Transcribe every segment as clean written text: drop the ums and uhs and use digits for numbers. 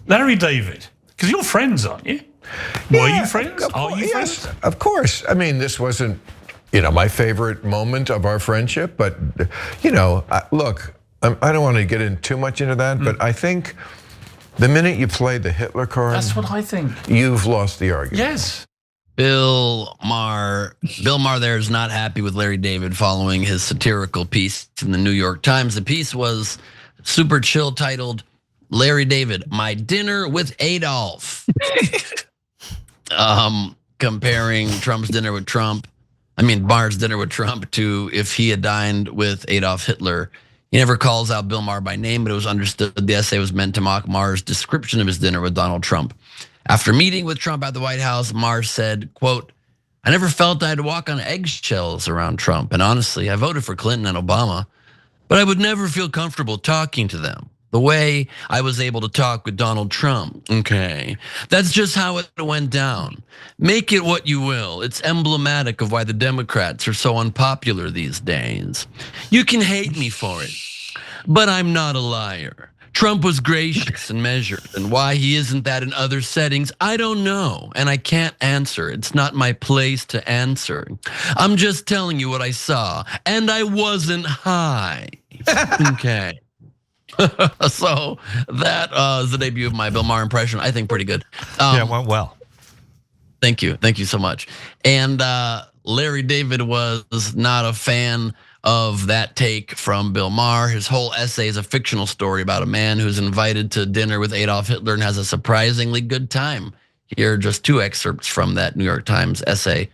Larry David, because you're friends, aren't you? Were you friends? Are you friends? Yes, of course. I mean, this wasn't, my favorite moment of our friendship, but, look, I don't want to get in too much into that, but I think the minute you play the Hitler card, that's what I think. You've lost the argument. Yes. Bill Maher there is not happy with Larry David following his satirical piece in the New York Times. The piece was super chill, titled "Larry David, My Dinner with Adolf." Comparing Maher's dinner with Trump to if he had dined with Adolf Hitler. He never calls out Bill Maher by name, but it was understood the essay was meant to mock Maher's description of his dinner with Donald Trump. After meeting with Trump at the White House, Maher said, quote, "I never felt I had to walk on eggshells around Trump. And honestly, I voted for Clinton and Obama, but I would never feel comfortable talking to them the way I was able to talk with Donald Trump." Okay, that's just how it went down. Make it what you will. It's emblematic of why the Democrats are so unpopular these days. You can hate me for it, but I'm not a liar. Trump was gracious and measured, and why he isn't that in other settings, I don't know, and I can't answer. It's not my place to answer. I'm just telling you what I saw, and I wasn't high. Okay. So that is the debut of my Bill Maher impression. I think pretty good. Yeah, it went well. Thank you so much. And Larry David was not a fan of that take from Bill Maher. His whole essay is a fictional story about a man who's invited to dinner with Adolf Hitler and has a surprisingly good time. Here are just two excerpts from that New York Times essay.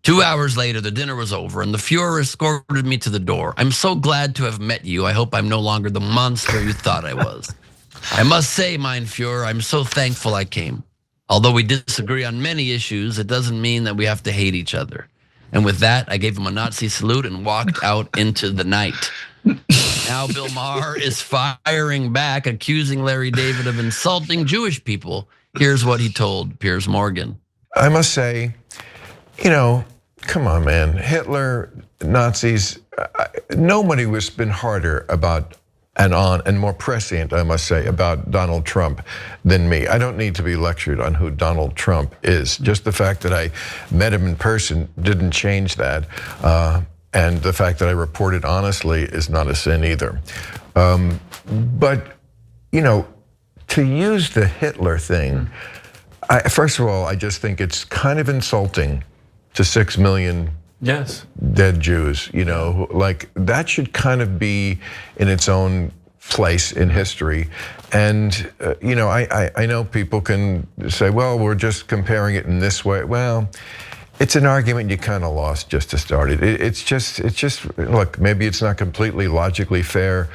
2 hours later, the dinner was over and the Fuhrer escorted me to the door. "I'm so glad to have met you. I hope I'm no longer the monster you thought I was. I must say, mein Fuhrer, I'm so thankful I came. Although we disagree on many issues, it doesn't mean that we have to hate each other." And with that, I gave him a Nazi salute and walked out into the night. Now Bill Maher is firing back, accusing Larry David of insulting Jewish people. Here's what he told Piers Morgan. I must say, come on, man. Hitler, Nazis, nobody has been harder about and more prescient, I must say, about Donald Trump than me. I don't need to be lectured on who Donald Trump is. Just the fact that I met him in person didn't change that. And the fact that I reported honestly is not a sin either. But, to use the Hitler thing, first of all, I just think it's kind of insulting to 6 million dead Jews, like that should kind of be in its own place in history. And, I know people can say, well, we're just comparing it in this way. Well, it's an argument you kind of lost just to start it. It's just, look, maybe it's not completely logically fair,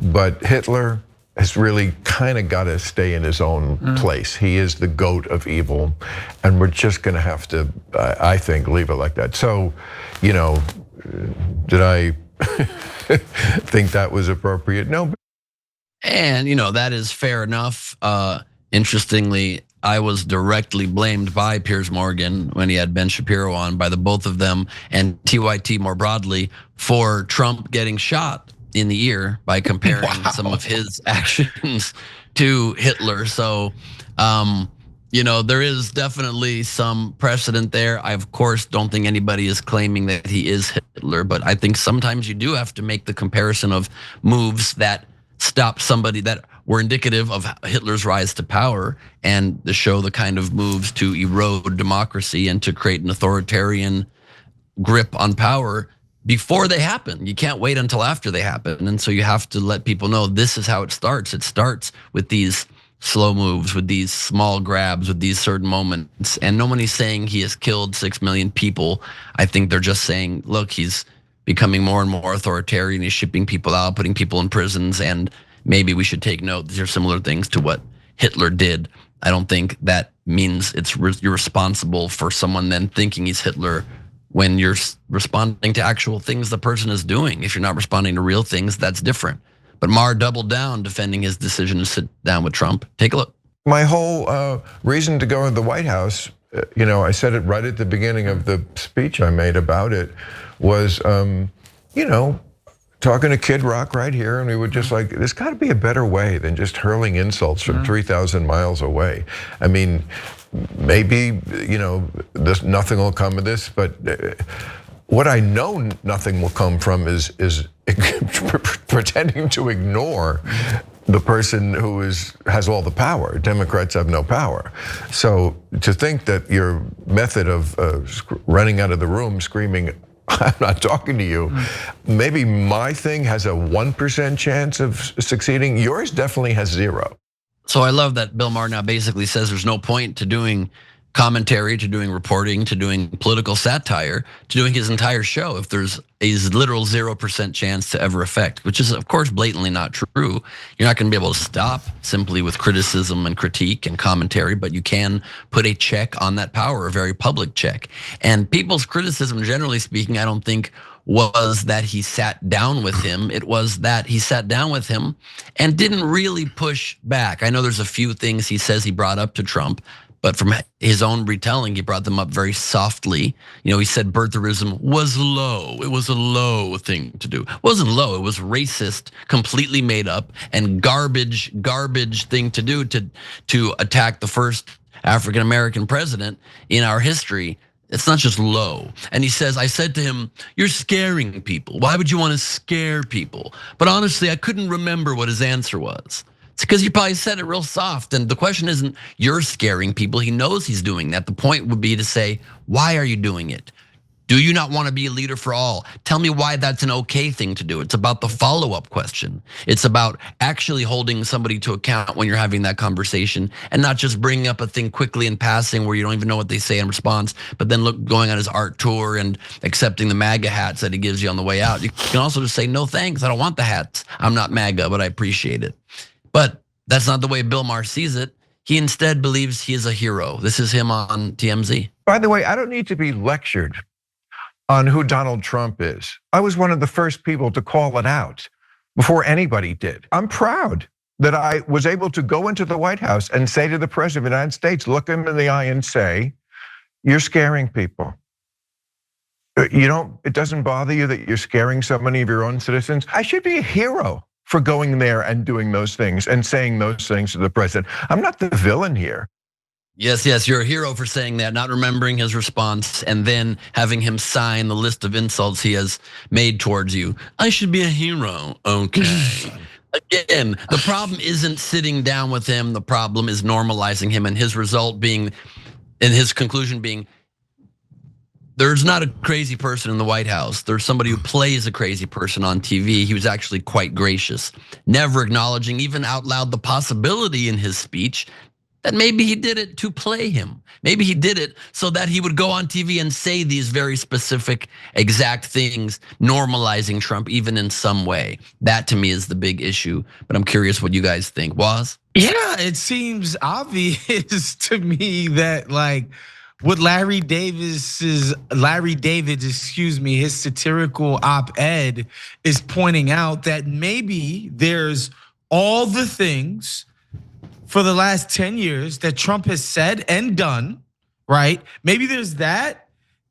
but Hitler has really kind of got to stay in his own place. He is the goat of evil, and we're just going to have to, I think, leave it like that. So, did I think that was appropriate? No. And that is fair enough. Interestingly, I was directly blamed by Piers Morgan when he had Ben Shapiro on, by the both of them and TYT more broadly, for Trump getting shot in the ear by comparing some of his actions to Hitler. So, there is definitely some precedent there. I, of course, don't think anybody is claiming that he is Hitler, but I think sometimes you do have to make the comparison of moves that stop somebody that were indicative of Hitler's rise to power and to show the kind of moves to erode democracy and to create an authoritarian grip on power before they happen. You can't wait until after they happen. And so you have to let people know this is how it starts. It starts with these slow moves, with these small grabs, with these certain moments. And no one is saying he has killed 6 million people. I think they're just saying, look, he's becoming more and more authoritarian. He's shipping people out, putting people in prisons, and maybe we should take note. These are similar things to what Hitler did. I don't think that means you're responsible for someone then thinking he's Hitler when you're responding to actual things the person is doing. If you're not responding to real things, that's different. But Maher doubled down defending his decision to sit down with Trump. Take a look. My whole reason to go to the White House, I said it right at the beginning of the speech I made about it, was, talking to Kid Rock right here, and we were just like, there's got to be a better way than just hurling insults from 3,000 miles away. I mean, maybe, nothing will come of this, but what I know nothing will come from is pretending to ignore the person who has all the power. Democrats have no power. So to think that your method of running out of the room screaming, I'm not talking to you, maybe my thing has a 1% chance of succeeding, yours definitely has 0. So I love that Bill Maher now basically says there's no point to doing commentary, to doing reporting, to doing political satire, to doing his entire show if there's a literal 0% chance to ever affect, which is of course blatantly not true. You're not gonna be able to stop simply with criticism and critique and commentary, but you can put a check on that power, a very public check. And people's criticism, generally speaking, I don't think was that he sat down with him. It was that he sat down with him and didn't really push back. I know there's a few things he says he brought up to Trump, but from his own retelling, he brought them up very softly. He said birtherism was low. It was a low thing to do. It wasn't low, it was racist, completely made up, and garbage thing to do to attack the first African-American president in our history. It's not just low. And he says, I said to him, you're scaring people. Why would you want to scare people? But honestly, I couldn't remember what his answer was. It's because he probably said it real soft. And the question isn't you're scaring people. He knows he's doing that. The point would be to say, why are you doing it? Do you not want to be a leader for all? Tell me why that's an okay thing to do. It's about the follow-up question. It's about actually holding somebody to account when you're having that conversation and not just bringing up a thing quickly in passing where you don't even know what they say in response, but then going on his art tour and accepting the MAGA hats that he gives you on the way out. You can also just say, no thanks, I don't want the hats. I'm not MAGA, but I appreciate it. But that's not the way Bill Maher sees it. He instead believes he is a hero. This is him on TMZ. By the way, I don't need to be lectured on who Donald Trump is. I was one of the first people to call it out before anybody did. I'm proud that I was able to go into the White House and say to the President of the United States, look him in the eye and say, you're scaring people. It doesn't bother you that you're scaring so many of your own citizens? I should be a hero for going there and doing those things and saying those things to the president. I'm not the villain here. Yes, you're a hero for saying that, not remembering his response and then having him sign the list of insults he has made towards you. I should be a hero, okay. Again, the problem isn't sitting down with him. The problem is normalizing him, and his result being, and his conclusion being, there's not a crazy person in the White House. There's somebody who plays a crazy person on TV. He was actually quite gracious, never acknowledging even out loud the possibility in his speech that maybe he did it to play him. Maybe he did it so that he would go on TV and say these very specific, exact things, normalizing Trump even in some way. That to me is the big issue, but I'm curious what you guys think. Woz? Yeah, it seems obvious to me that what Larry David's, his satirical op-ed is pointing out that maybe there's all the things for the last 10 years that Trump has said and done, right? Maybe there's that,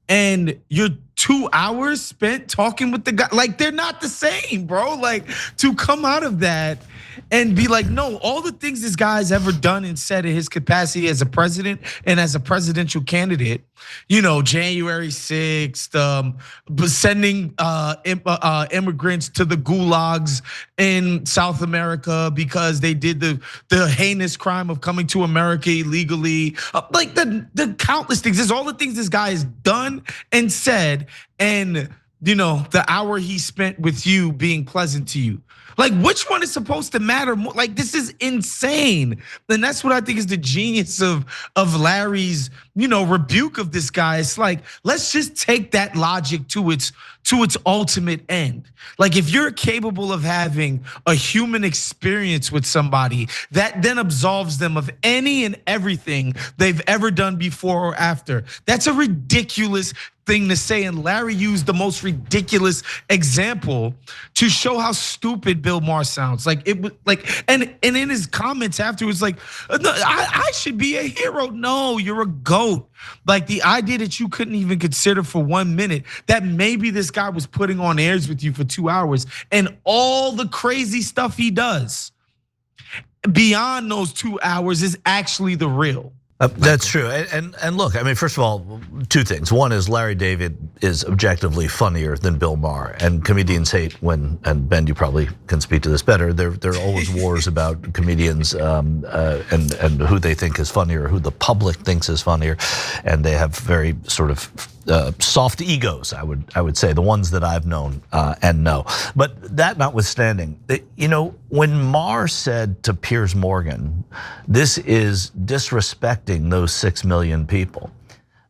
and your 2 hours spent talking with the guy, they're not the same, bro. To come out of that and be like, no, all the things this guy's ever done and said in his capacity as a president and as a presidential candidate, January 6th, sending immigrants to the gulags in South America because they did the heinous crime of coming to America illegally. The countless things, there's all the things this guy has done and said, and the hour he spent with you being pleasant to you. Which one is supposed to matter more? This is insane. And that's what I think is the genius of Larry's, rebuke of this guy. It's let's just take that logic to its ultimate end. If you're capable of having a human experience with somebody, that then absolves them of any and everything they've ever done before or after. That's a ridiculous thing to say, and Larry used the most ridiculous example to show how stupid Bill Maher sounds. Like it was like, and in his comments afterwards, like, no, I should be a hero. No, you're a goat. Like the idea that you couldn't even consider for 1 minute that maybe this guy was putting on airs with you for 2 hours, and all the crazy stuff he does beyond those 2 hours is actually the real. That's true, and look, I mean, first of all, two things. One is Larry David is objectively funnier than Bill Maher, and comedians hate when, and Ben, you probably can speak to this better. There are always wars about comedians and who they think is funnier, who the public thinks is funnier, and they have very sort of soft egos, I would say, the ones that I've known and know. But that notwithstanding, you know, when Maher said to Piers Morgan, "This is disrespecting those 6 million people,"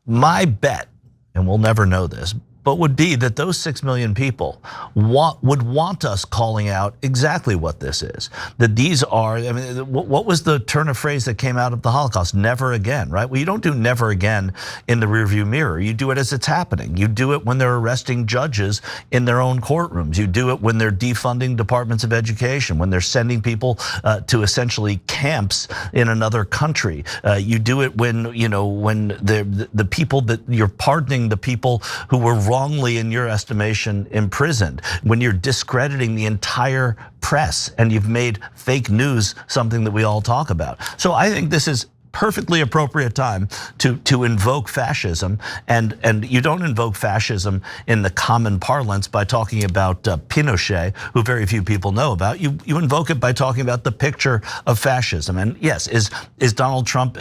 my bet, and we'll never know this, but would be that those 6 million people would want us calling out exactly what this is. That these are, I mean, what was the turn of phrase that came out of the Holocaust? Never again, right? Well, you don't do never again in the rearview mirror. You do it as it's happening. You do it when they're arresting judges in their own courtrooms. You do it when they're defunding departments of education, when they're sending people to essentially camps in another country. You do it when, you know, when the people that you're pardoning, the people who were wrongly, in your estimation, imprisoned, when you're discrediting the entire press and you've made fake news something that we all talk about. So I think this is perfectly appropriate time to invoke fascism, and you don't invoke fascism in the common parlance by talking about Pinochet, who very few people know about. You invoke it by talking about the picture of fascism. And yes, is Donald Trump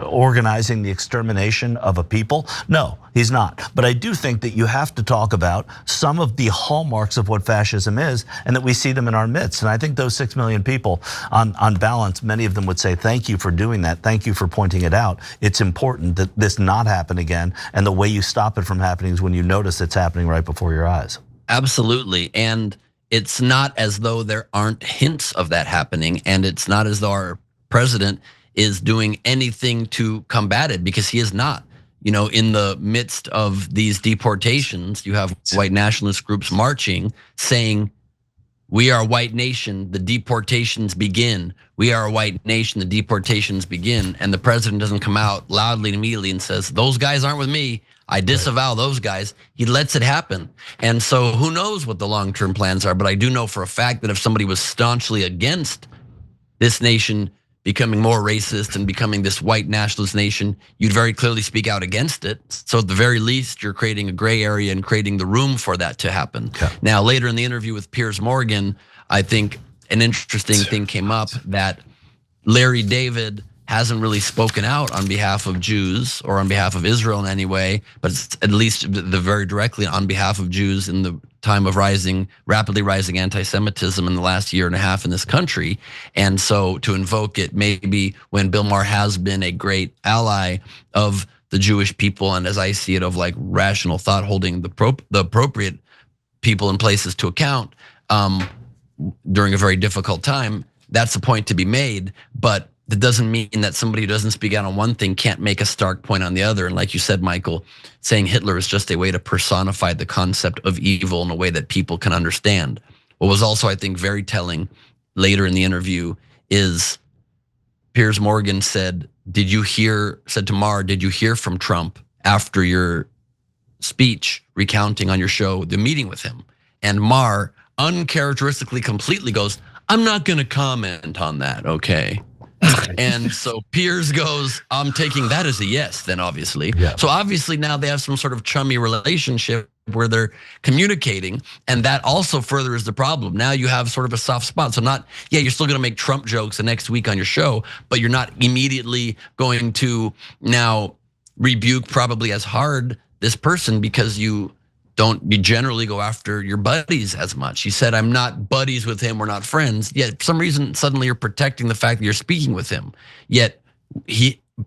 organizing the extermination of a people? No, he's not. But I do think that you have to talk about some of the hallmarks of what fascism is, and that we see them in our midst. And I think those 6 million people, on balance, many of them would say, thank you for doing that. Thank you for pointing it out. It's important that this not happen again. And the way you stop it from happening is when you notice it's happening right before your eyes. Absolutely. And it's not as though there aren't hints of that happening. And it's not as though our president is doing anything to combat it, because he is not. You know, in the midst of these deportations, you have white nationalist groups marching, saying, "We are a white nation, the deportations begin. We are a white nation, the deportations begin." And the president doesn't come out loudly and immediately and says, "Those guys aren't with me. I disavow those guys." He lets it happen. And so who knows what the long-term plans are, but I do know for a fact that if somebody was staunchly against this nation becoming more racist and becoming this white nationalist nation, you'd very clearly speak out against it. So at the very least, you're creating a gray area and creating the room for that to happen. Okay. Now, later in the interview with Piers Morgan, I think an interesting thing came up, that Larry David hasn't really spoken out on behalf of Jews or on behalf of Israel in any way, but it's at least the very directly on behalf of Jews in the time of rapidly rising anti-Semitism in the last year and a half in this country. And so to invoke it, maybe when Bill Maher has been a great ally of the Jewish people, and as I see it, of like rational thought, holding the appropriate people and places to account during a very difficult time, that's the point to be made. But that doesn't mean that somebody who doesn't speak out on one thing can't make a stark point on the other. And like you said, Michael, saying Hitler is just a way to personify the concept of evil in a way that people can understand. What was also, I think, very telling later in the interview is Piers Morgan said to Maher, "Did you hear from Trump after your speech recounting on your show the meeting with him?" And Maher uncharacteristically completely goes, "I'm not gonna comment on that, okay?" And so Piers goes, "I'm taking that as a yes," then obviously. Yeah. So obviously now they have some sort of chummy relationship where they're communicating, and that also furthers the problem. Now you have sort of a soft spot. So you're still gonna make Trump jokes the next week on your show, but you're not immediately going to now rebuke probably as hard this person, because you generally go after your buddies as much. You said, "I'm not buddies with him, we're not friends." Yet for some reason, suddenly you're protecting the fact that you're speaking with him. Yet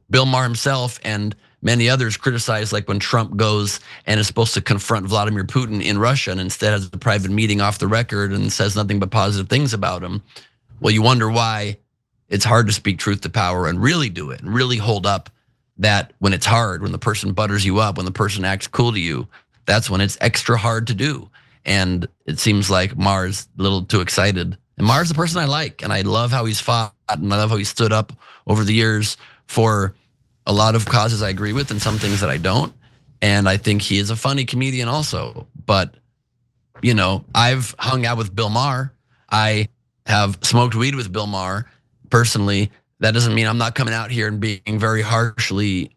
Bill Maher himself and many others criticize, like when Trump goes and is supposed to confront Vladimir Putin in Russia and instead has a private meeting off the record and says nothing but positive things about him. Well, you wonder why it's hard to speak truth to power and really do it and really hold up that when it's hard, when the person butters you up, when the person acts cool to you, that's when it's extra hard to do. And it seems like Maher's a little too excited. And Maher's the person I like, and I love how he's fought, and I love how he stood up over the years for a lot of causes I agree with and some things that I don't. And I think he is a funny comedian also. But, you know, I've hung out with Bill Maher. I have smoked weed with Bill Maher personally. That doesn't mean I'm not coming out here and being very harshly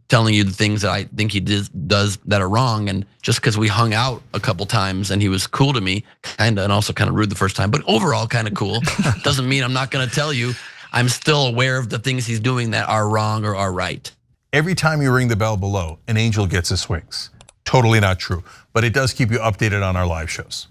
telling you the things that I think he does that are wrong. And just because we hung out a couple times and he was cool to me, kind of, and also kind of rude the first time, but overall kind of cool, doesn't mean I'm not going to tell you. I'm still aware of the things he's doing that are wrong or are right. Every time you ring the bell below, an angel gets his wings. Totally not true, but it does keep you updated on our live shows.